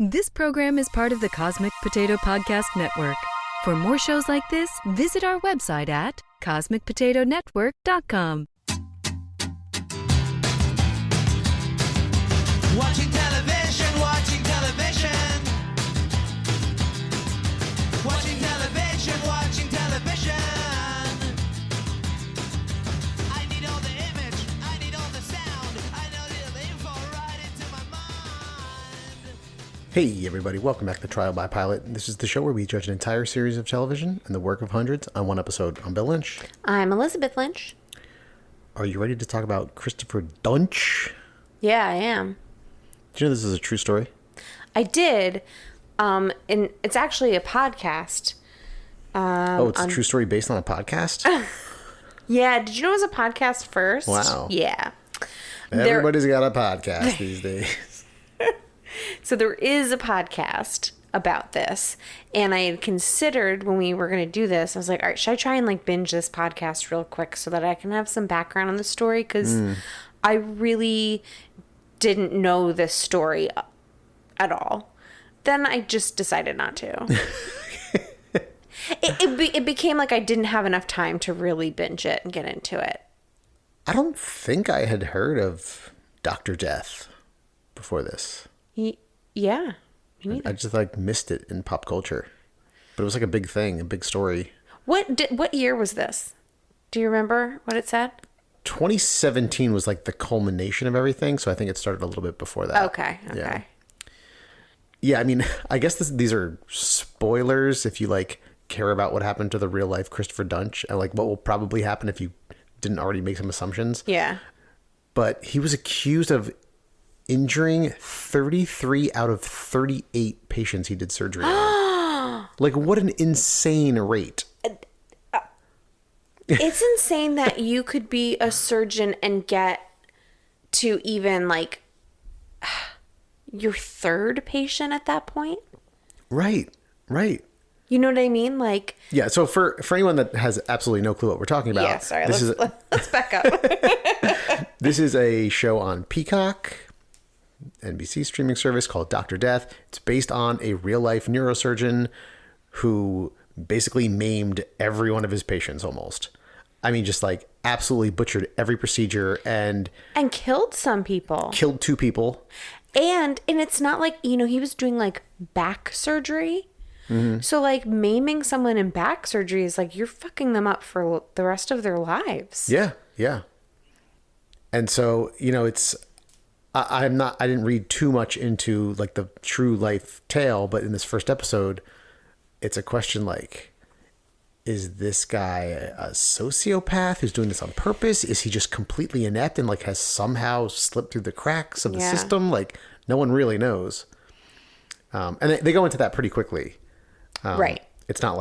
This program is part of the Cosmic Potato Podcast Network. For more shows like this, visit our website at cosmicpotatonetwork.com. Watching television, watching television. Watching television, watching television. I need all the image, I need all the sound. I know the info right into my mind. Hey everybody, welcome back to Trial by Pilot. This is the show where we judge an entire series of television and the work of hundreds on one episode. I'm Bill Lynch. I'm Elizabeth Lynch. Are you ready to talk about Christopher Dunch? Yeah, I am. Do you know this is a true story? I did. And it's actually a podcast. It's a true story based on a podcast? Yeah, did you know it was a podcast first? Wow. Yeah. Everybody's got a podcast these days. So there is a podcast about this. And I had considered when we were going to do this, I was like, all right, should I try and binge this podcast real quick so that I can have some background on the story? Because I really didn't know this story at all. Then I just decided not to. It became like I didn't have enough time to really binge it and get into it. I don't think I had heard of Dr. Death before this. Yeah, me neither. I just missed it in pop culture. But it was a big thing, a big story. What year was this? Do you remember what it said? 2017 was the culmination of everything, so I think it started a little bit before that. Okay. Yeah, I mean, I guess these are spoilers if you care about what happened to the real life Christopher Dunch and what will probably happen if you didn't already make some assumptions. Yeah. But he was accused of injuring 33 out of 38 patients he did surgery on. What an insane rate. It's insane that you could be a surgeon and get to even your third patient at that point. Right. You know what I mean? Yeah, so for anyone that has absolutely no clue what we're talking about. Yeah, sorry, let's back up. This is a show on Peacock, NBC streaming service called Dr. Death. It's based on a real life neurosurgeon who basically maimed every one of his patients almost. I mean, just absolutely butchered every procedure and killed some people. Killed 2 people. And it's not he was doing back surgery. Mm-hmm. So maiming someone in back surgery is you're fucking them up for the rest of their lives. Yeah. And so, I didn't read too much into the true life tale, but in this first episode, it's a question is this guy a sociopath who's doing this on purpose? Is he just completely inept and has somehow slipped through the cracks of the system? No one really knows. And they go into that pretty quickly. Right. It's not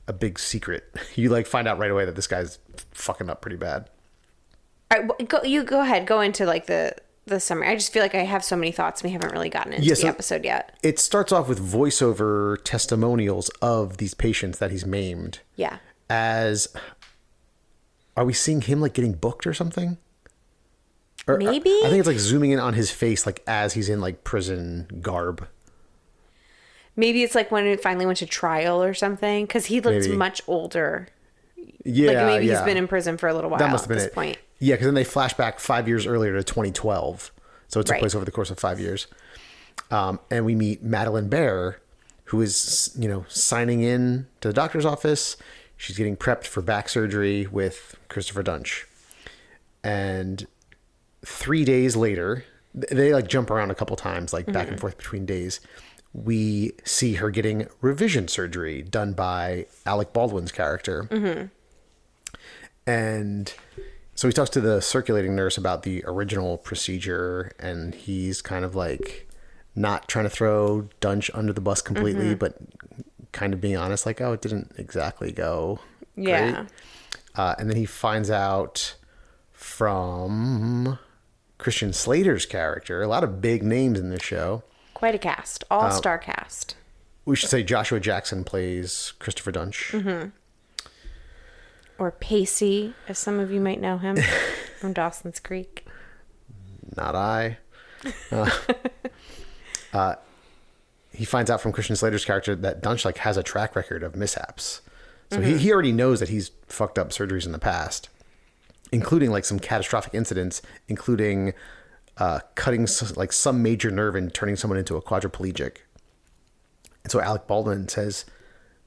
a big secret. You find out right away that this guy's fucking up pretty bad. All right, go ahead. Go into the summary. I just feel I have so many thoughts. We haven't really gotten into the episode yet. It starts off with voiceover testimonials of these patients that he's maimed. Yeah. Are we seeing him getting booked or something? Or, maybe. I think it's zooming in on his face as he's in prison garb. Maybe it's when he finally went to trial or something because he looks much older. Yeah, maybe he's been in prison for a little while that must have been at this point. Yeah, because then they flash back 5 years earlier to 2012. So it took place over the course of 5 years. And we meet Madeline Bear, who is, signing in to the doctor's office. She's getting prepped for back surgery with Christopher Dunch. And 3 days later, they jump around a couple times, back and forth between days. We see her getting revision surgery done by Alec Baldwin's character. Mm-hmm. And so he talks to the circulating nurse about the original procedure, and he's kind of not trying to throw Dunch under the bus completely, but kind of being honest, it didn't exactly go great. And then he finds out from Christian Slater's character, a lot of big names in this show. Quite a cast. All-star cast. We should say Joshua Jackson plays Christopher Dunch. Mm-hmm. Or Pacey, as some of you might know him from Dawson's Creek. Not I. he finds out from Christian Slater's character that Dunch like has a track record of mishaps. So he already knows that he's fucked up surgeries in the past, including like some catastrophic incidents, including cutting like some major nerve and turning someone into a quadriplegic. And so Alec Baldwin says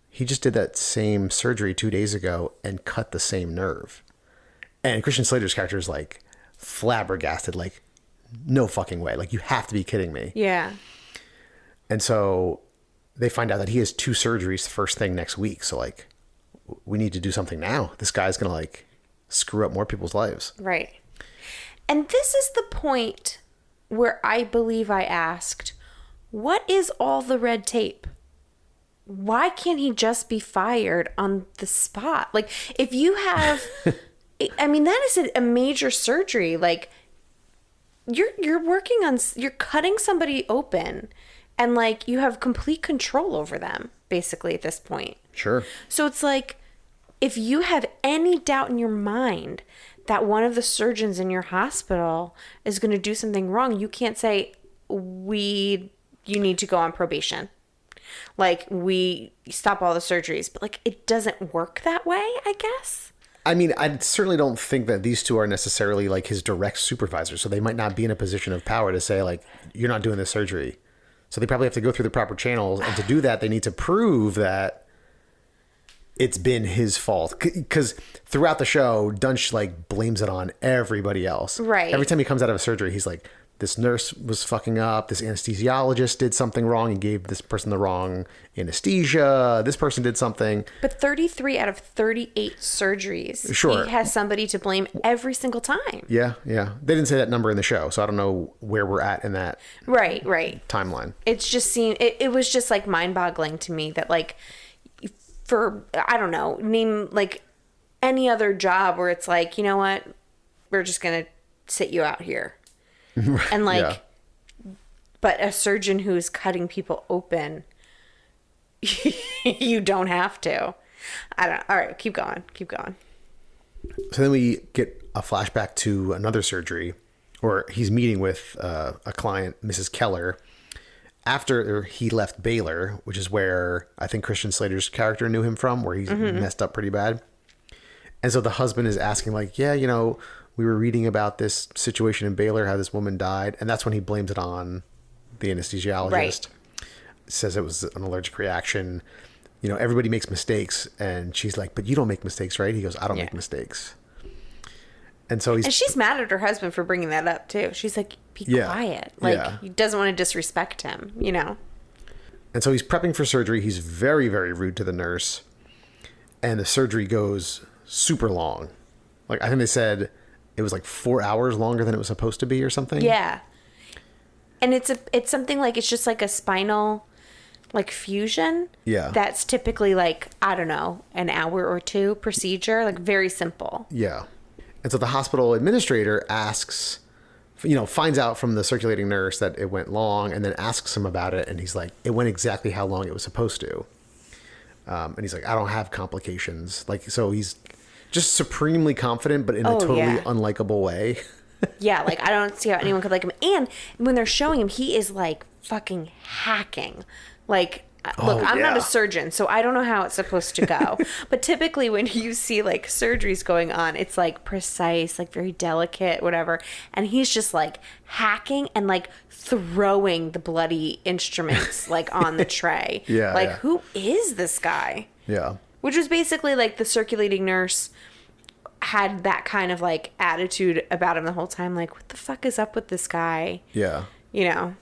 he just did that same surgery 2 days ago and cut the same nerve. And Christian Slater's character is like flabbergasted, like, no fucking way. Like, you have to be kidding me. Yeah. And so they find out that he has 2 surgeries the first thing next week. So like, we need to do something now. This guy's going to like screw up more people's lives. Right. And this is the point where I believe I asked, what is all the red tape? Why can't he just be fired on the spot? Like, if you have, I mean, that is a major surgery. Like, you're working on, you're cutting somebody open, and like, you have complete control over them, basically, at this point. Sure. So it's like, if you have any doubt in your mind that one of the surgeons in your hospital is going to do something wrong, you can't say, you need to go on probation. Like, we stop all the surgeries. But like, it doesn't work that way, I guess. I mean, I certainly don't think that these 2 are necessarily like his direct supervisors. So they might not be in a position of power to say like, you're not doing this surgery. So they probably have to go through the proper channels. And to do that, they need to prove that it's been his fault. Because throughout the show, Dunch like blames it on everybody else. Right. Every time he comes out of a surgery, he's like, this nurse was fucking up. This anesthesiologist did something wrong and gave this person the wrong anesthesia. This person did something. But 33 out of 38 surgeries, Sure. he has somebody to blame every single time. Yeah, yeah. They didn't say that number in the show, so I don't know where we're at in that Right. timeline. It's just it was just like mind-boggling to me that like, for, I don't know, name like any other job where it's like, you know what, we're just going to sit you out here. And like, but a surgeon who's cutting people open, you don't have to. I don't know. All right, keep going. So then we get a flashback to another surgery where he's meeting with a client, Mrs. Keller, after he left Baylor, which is where I think Christian Slater's character knew him from, where he's messed up pretty bad. And so the husband is asking like, yeah, you know, we were reading about this situation in Baylor, how this woman died. And that's when he blames it on the anesthesiologist. Right. Says it was an allergic reaction. You know, everybody makes mistakes. And she's like, but you don't make mistakes, right? He goes, I don't make mistakes. And so and she's mad at her husband for bringing that up too. She's like, be quiet. Like, he doesn't want to disrespect him, you know? And so he's prepping for surgery. He's very, very rude to the nurse. And the surgery goes super long. Like, I think they said it was like 4 hours longer than it was supposed to be or something. Yeah. And it's something like, it's just like a spinal like fusion. Yeah. That's typically like, I don't know, an hour or 2 procedure, like very simple. Yeah. And so the hospital administrator asks, you know, finds out from the circulating nurse that it went long and then asks him about it. And he's like, it went exactly how long it was supposed to. And he's like, I don't have complications. Like, so he's just supremely confident, but in a totally unlikable way. Yeah, like, I don't see how anyone could like him. And when they're showing him, he is like fucking hacking. Like, look, I'm not a surgeon, so I don't know how it's supposed to go. But typically when you see like surgeries going on, it's like precise, like very delicate, whatever. And he's just like hacking and like throwing the bloody instruments like on the tray. Who is this guy? Yeah. Which was basically like the circulating nurse had that kind of like attitude about him the whole time. Like, what the fuck is up with this guy? Yeah. You know?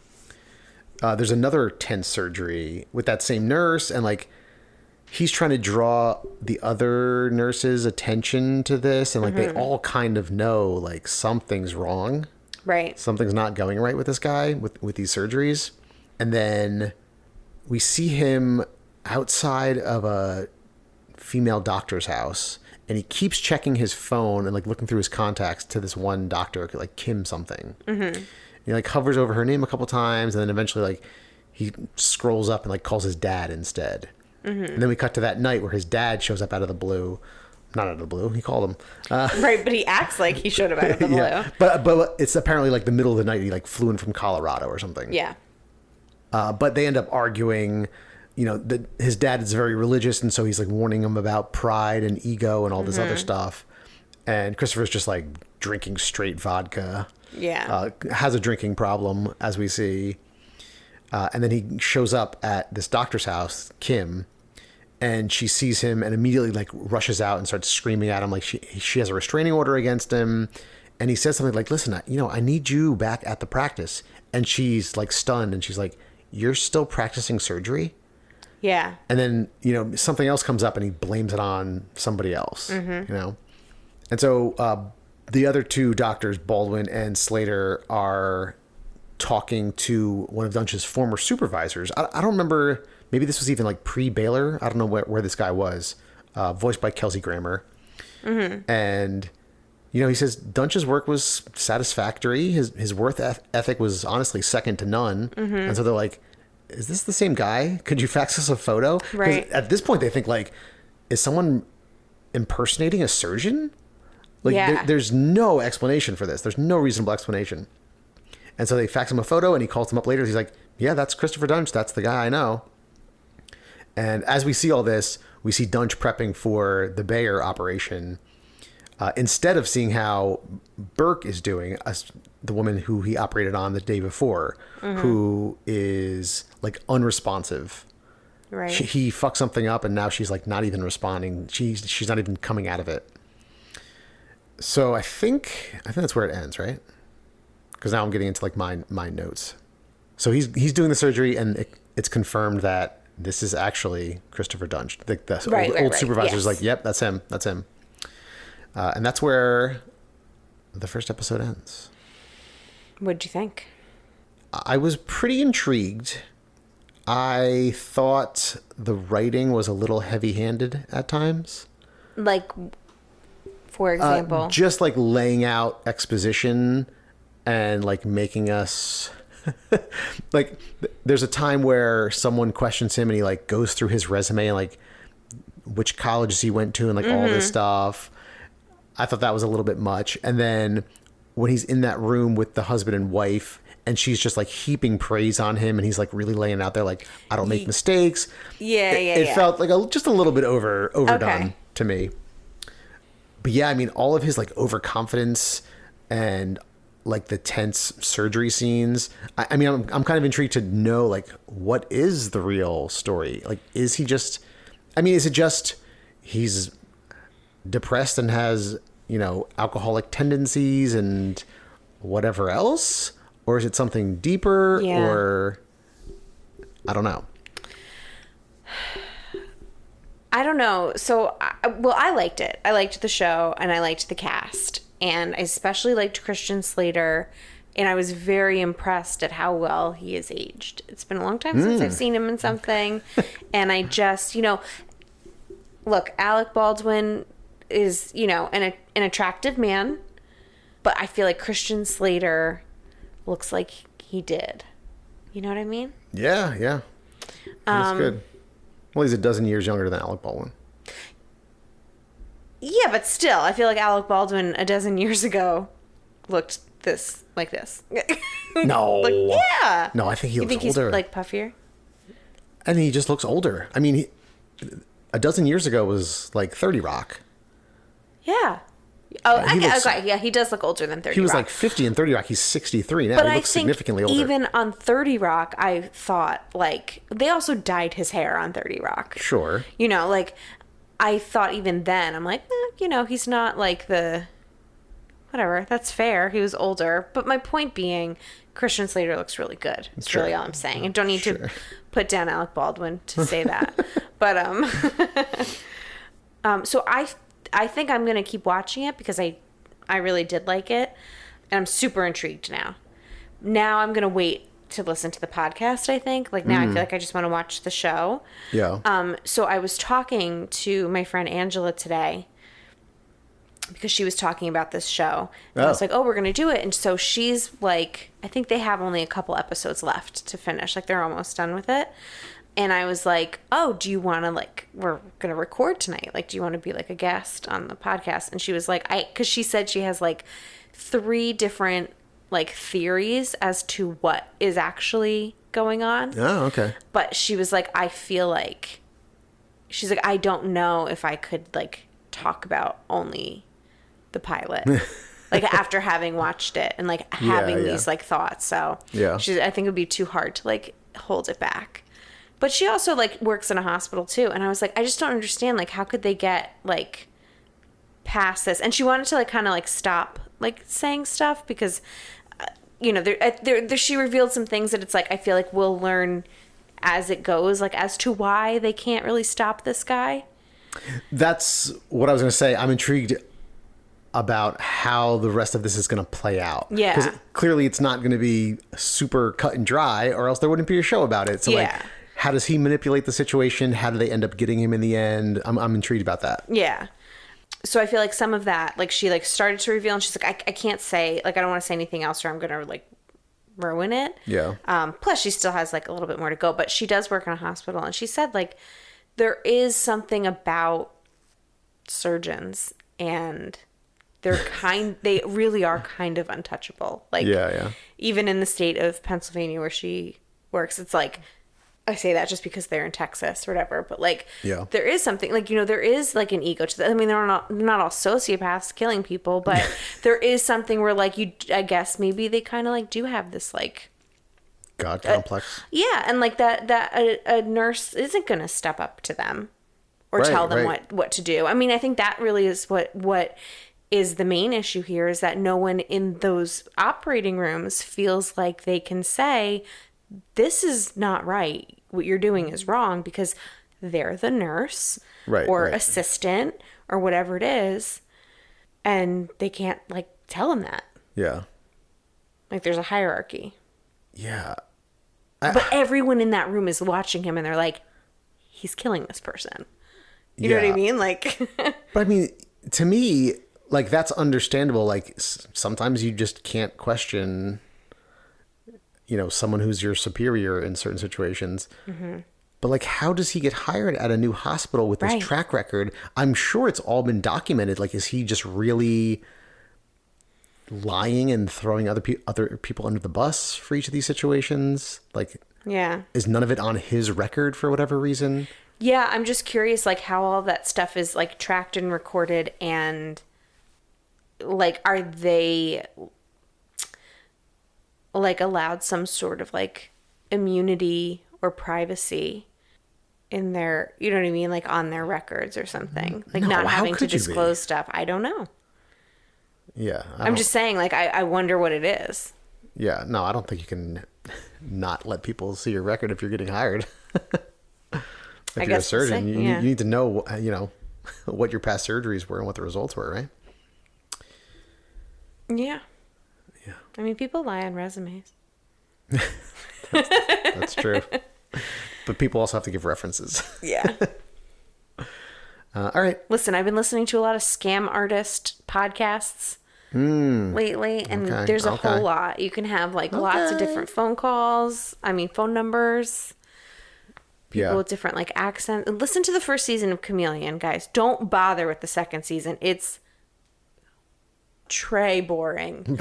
There's another tense surgery with that same nurse, and like he's trying to draw the other nurses' attention to this, and like they all kind of know like something's wrong. Right. Something's not going right with this guy with these surgeries. And then we see him outside of a female doctor's house, and he keeps checking his phone and like looking through his contacts to this one doctor, like Kim something. He like hovers over her name a couple times, and then eventually like he scrolls up and like calls his dad instead. And then we cut to that night where his dad shows up out of the blue. Not out of the blue, he called him. Right, but he acts like he showed up out of the blue. Yeah. But it's apparently like the middle of the night. He like flew in from Colorado or something. Yeah. But they end up arguing. You know, his dad is very religious, and so he's like warning him about pride and ego and all this other stuff. And Christopher's just like drinking straight vodka. Yeah. Has a drinking problem, as we see. And then he shows up at this doctor's house, Kim, and she sees him and immediately like rushes out and starts screaming at him like she has a restraining order against him. And he says something like, listen, I need you back at the practice. And she's like stunned, and she's like, you're still practicing surgery? Yeah. And then, you know, something else comes up and he blames it on somebody else, you know? And so the other two doctors, Baldwin and Slater, are talking to one of Dunch's former supervisors. I don't remember, maybe this was even like pre-Baylor. I don't know where this guy was, voiced by Kelsey Grammer. And, you know, he says Dunch's work was satisfactory. His work ethic was honestly second to none. And so they're like, is this the same guy? Could you fax us a photo? 'Cause Right. at this point, they think like, is someone impersonating a surgeon? Like, Yeah. there's no explanation for this. There's no reasonable explanation. And so they fax him a photo, and he calls him up later. He's like, yeah, that's Christopher Dunch. That's the guy I know. And as we see all this, we see Dunch prepping for the Bayer operation. Instead of seeing how Burke is doing, the woman who he operated on the day before, who is like unresponsive. Right. He fucks something up, and now she's like not even responding. She's not even coming out of it. So I think that's where it ends, right? Because now I'm getting into like my notes. So he's doing the surgery, and it's confirmed that this is actually Christopher Dunch. The old supervisor is like, yep, that's him. That's him. And that's where the first episode ends. What'd you think? I was pretty intrigued. I thought the writing was a little heavy-handed at times. Like, for example? Just like laying out exposition and like making us... like, there's a time where someone questions him and he like goes through his resume and like which colleges he went to and like all this stuff. I thought that was a little bit much. And then when he's in that room with the husband and wife, and she's just like heaping praise on him, and he's like really laying out there like, I don't make mistakes. It felt like just a little bit overdone to me. But yeah, I mean, all of his like overconfidence and like the tense surgery scenes. I mean, I'm kind of intrigued to know like, what is the real story? Like, is he just, I mean, is it just he's depressed and has, you know, alcoholic tendencies and whatever else? Or is it something deeper? Yeah. Or I don't know. I don't know. So, I liked it. I liked the show, and I liked the cast. And I especially liked Christian Slater. And I was very impressed at how well he is aged. It's been a long time since I've seen him in something. And I just, you know, look, Alec Baldwin is, you know, an attractive man. But I feel like Christian Slater looks like he did. You know what I mean? Yeah. That's good. Well, he's a dozen years younger than Alec Baldwin. Yeah, but still, I feel like Alec Baldwin a dozen years ago looked like this. No. Yeah. No, I think he You looks think he's older. like puffier? And he just looks older. I mean, a dozen years ago was like 30 Rock. Yeah. Oh, He looks- okay. Yeah, he does look older than 30 He was Rock. like 50 in 30 Rock. He's 63 now. But He I looks think significantly older. even on 30 Rock, I thought, like, they also dyed his hair on 30 Rock. Sure. You know, like, I thought even then, I'm like, you know, he's not like the... Whatever, that's fair. He was older. But my point being, Christian Slater looks really good. That's Sure. really all I'm saying. I don't need to put down Alec Baldwin to say that. But, so I think I'm going to keep watching it because I really did like it. And I'm super intrigued now. Now I'm going to wait to listen to the podcast, I think. Like, now I feel like I just want to watch the show. Yeah. So I was talking to my friend Angela today because she was talking about this show. And I was like, we're going to do it. And so she's like, I think they have only a couple episodes left to finish. Like, they're almost done with it. And I was like, do you want to, like, we're going to record tonight. Like, do you want to be, like, a guest on the podcast? And she was like, because she said she has, like, 3 different, like, theories as to what is actually going on. Oh, okay. But she was like, I feel like, she's like, I don't know if I could like talk about only the pilot. Like after having watched it and like having these like thoughts. So yeah, I think it would be too hard to like hold it back. But she also like works in a hospital too. And I was like, I just don't understand. Like, how could they get like past this? And she wanted to like kind of like stop like saying stuff because, you know, she revealed some things that it's like, I feel like we'll learn as it goes, like as to why they can't really stop this guy. That's what I was going to say. I'm intrigued about how the rest of this is going to play out. Yeah. Because clearly it's not going to be super cut and dry or else there wouldn't be a show about it. So like, how does he manipulate the situation? How do they end up getting him in the end? I'm intrigued about that. Yeah. So I feel like some of that, like she like started to reveal and she's like, I can't say, like, I don't want to say anything else or I'm going to like ruin it. Yeah. Plus she still has like a little bit more to go, but she does work in a hospital. And she said like, there is something about surgeons and they really are kind of untouchable. Like, even in the state of Pennsylvania where she works, it's like, I say that just because they're in Texas or whatever, but like, there is something like, you know, there is like an ego to that. I mean, they're not all sociopaths killing people, but there is something where like I guess maybe they kind of like do have this like God complex. And like that a nurse isn't going to step up to them or tell them what to do. I mean, I think that really is what is the main issue here, is that no one in those operating rooms feels like they can say, this is not right. What you're doing is wrong, because they're the nurse or assistant or whatever it is. And they can't like tell them that. Yeah. Like there's a hierarchy. Yeah. But everyone in that room is watching him and they're like, he's killing this person. You know what I mean? Like, but I mean, to me, like, that's understandable. Like, sometimes you just can't question, you know, someone who's your superior in certain situations. Mm-hmm. But, like, how does he get hired at a new hospital with this track record? I'm sure it's all been documented. Like, is he just really lying and throwing other people under the bus for each of these situations? Like, is none of it on his record for whatever reason? Yeah, I'm just curious, like, how all that stuff is, like, tracked and recorded, and like, are they like allowed some sort of like immunity or privacy in their, you know what I mean? Like on their records or something, like not having to disclose stuff. I don't know. Yeah. I'm just saying, like, I wonder what it is. Yeah. No, I don't think you can not let people see your record if you're getting hired. If you're a surgeon, you need to know, you know, what your past surgeries were and what the results were, right? Yeah. I mean, people lie on resumes. That's true. But people also have to give references. Yeah. All right. Listen, I've been listening to a lot of scam artist podcasts lately, and there's a whole lot. You can have like lots of different phone calls. I mean, phone numbers. People with different like accents. Listen to the first season of Chameleon, guys. Don't bother with the second season. It's boring.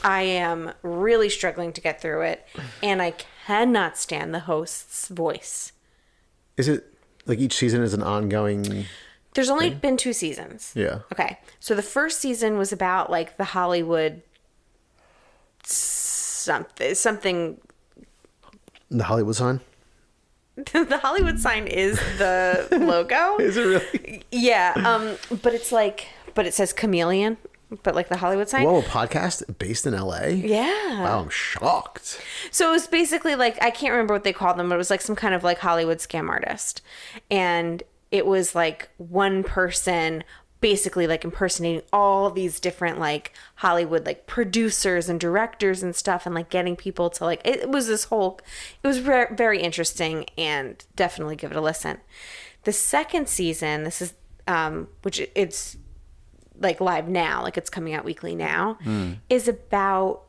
I am really struggling to get through it, and I cannot stand the host's voice. Is it like each season is an ongoing? There's only been 2 seasons. Yeah. Okay. So the first season was about like the Hollywood something. The Hollywood sign? The Hollywood sign is the logo. Is it really? Yeah. But it's like, but it says Chameleon. But like the Hollywood sign. Whoa, a podcast based in LA? Yeah. Wow, I'm shocked. So it was basically like, I can't remember what they called them, but it was like some kind of like Hollywood scam artist. And it was like one person basically like impersonating all these different like Hollywood like producers and directors and stuff, and like getting people to like, it was very interesting, and definitely give it a listen. The second season, this is, which it's like live now, like it's coming out weekly now, is about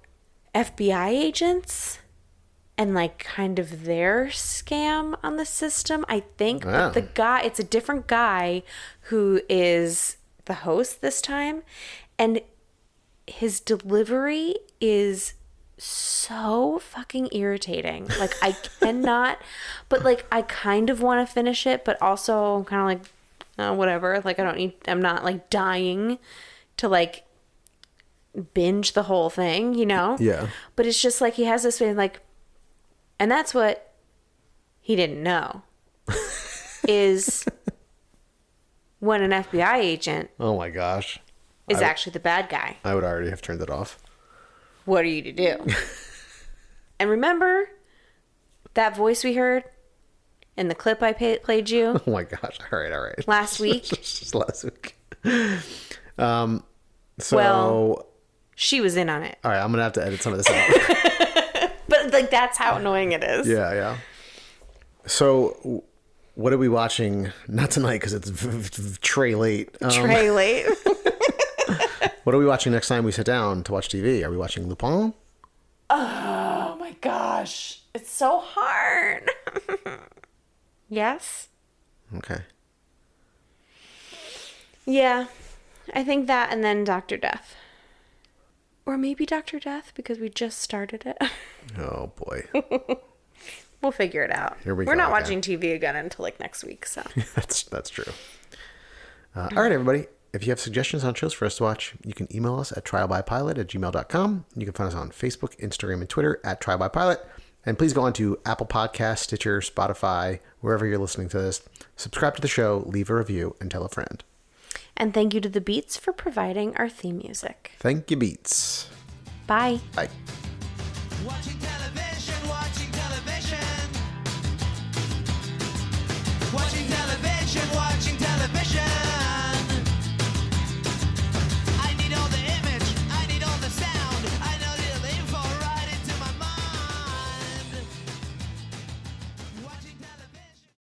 FBI agents and like kind of their scam on the system, I think. Wow. But it's a different guy who is the host this time, and his delivery is so fucking irritating. Like, I cannot, but like, I kind of want to finish it, but also I'm kind of like, whatever. Like, I'm not like dying to like binge the whole thing, you know? Yeah. But it's just like, he has this way, like, and that's what he didn't know is when an FBI agent Oh my gosh. is actually the bad guy. I would already have turned it off. What are you to do? And remember that voice we heard in the clip I played you Oh my gosh. All right. last week? Just last week. So, Well, she was in on it. all right, I'm going to have to edit some of this out. But like, that's how annoying it is. Yeah. So, what are we watching? Not tonight because it's Trey late. Trey late. What are we watching next time we sit down to watch TV? Are we watching Lupin? Oh my gosh. It's so hard. Yes? Okay. Yeah. I think that, and then Dr. Death. Or maybe Dr. Death because we just started it. Oh boy. We'll figure it out. Here we We're go not again. watching TV again until like next week, so. That's true. All right, everybody. If you have suggestions on shows for us to watch, you can email us at trialbypilot@gmail.com. You can find us on Facebook, Instagram, and Twitter at trialbypilot. And please go on to Apple Podcasts, Stitcher, Spotify, wherever you're listening to this. Subscribe to the show, leave a review, and tell a friend. And thank you to the Beats for providing our theme music. Thank you, Beats. Bye. Bye. Watching